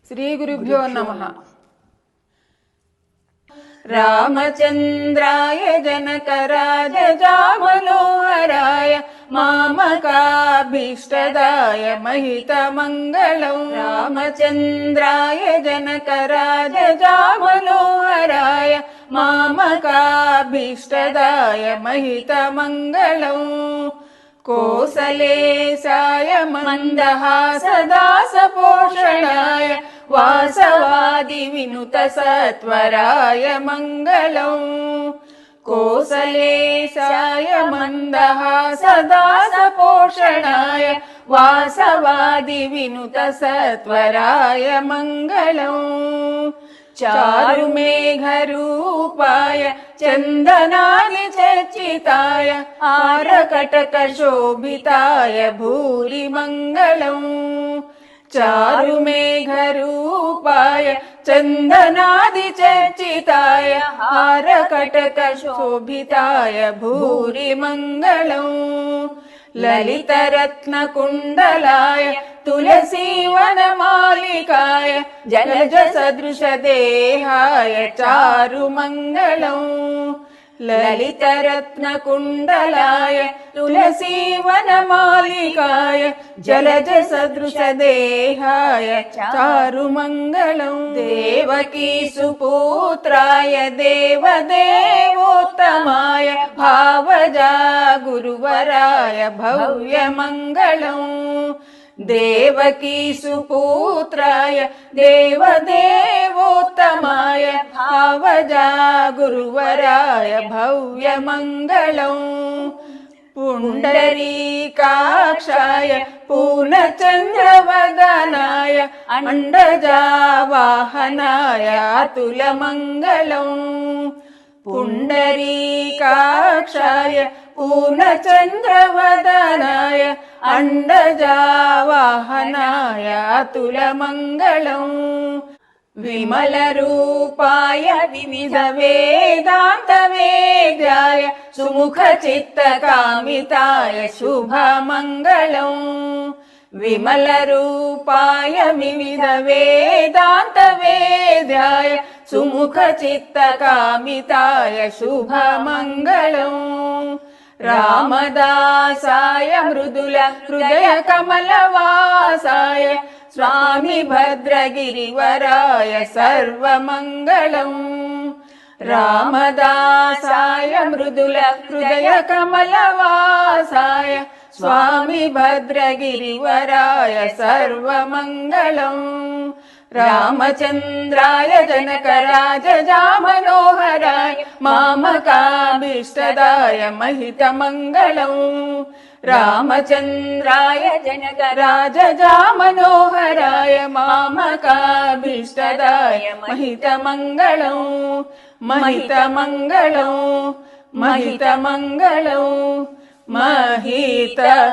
श्रीगुरुभ्यो नमः। रामचन्द्राय जनकराजजामनोहराय मामकाभीष्टदाय महितमङ्गलम्। रामचन्द्राय जनकराजजामनोहराय मामकाभीष्टदाय महितमङ्गलम्। कोसलेशाय मन्दहासदासपोषणाय वासवादिविनुतसत्वराय मङ्गलम्। कोसलेशाय मन्दहासदासपोषणाय वासवादिविनुतसत्वराय मङ्गलम्। चारुमेघरूपाय चन्दनादिचर्चिताय आरकटकशोभिताय भूरि मङ्गलम्। चारुमेघरूपाय चन्दनादिचर्चिताय हारकटकशोभिताय भूरि मङ्गलम्। ललितरत्नकुण्डलाय तुलसीवनमालिकाय जलजसदृशदेहाय चारुमङ्गलम्। ललितरत्नकुण्डलाय तुलसीवनमालिकाय जलजसदृशदेहाय चारुमङ्गलम्। देवकीसुपुत्राय देवदेवोत्तमाय भावजा गुरुवराय भव्यमङ्गलम्। देवकीसुपुत्राय देवदेवोत्तमाय भावजा गुरुवराय भव्यमङ्गलम्। पुण्डरीकाक्षाय पूर्णचन्द्रवदनाय अण्डजावाहनाय अतुलमङ्गलम्। पुण्डरीकाक्षाय पूर्णचन्द्रवदनाय अण्डजावाहनाय अतुलमङ्गलम्। विमलरूपाय विविधवेदान्तवेद्याय सुमुखचित्तकामिताय शुभमङ्गलम्। विमलरूपाय विविधवेदान्तवेद्याय सुमुखचित्तकामिताय शुभमङ्गलम्। रामदासाय मृदुल हृदयकमलवासाय स्वामी भद्रगिरिवराय सर्वमङ्गलम्। रामदासाय मृदुल हृदयकमलवासाय स्वामी भद्रगिरिवराय सर्वमङ्गलम्। रामचन्द्राय जनकराजजामनोहराय मामकाभीष्टदाय महितमङ्गलम्। रामचन्द्राय जनकराजजामनोहराय मामकाभीष्टदाय महितमङ्गलम्। महितमङ्गलम् महितमङ्गलम् महितमङ्गलम्।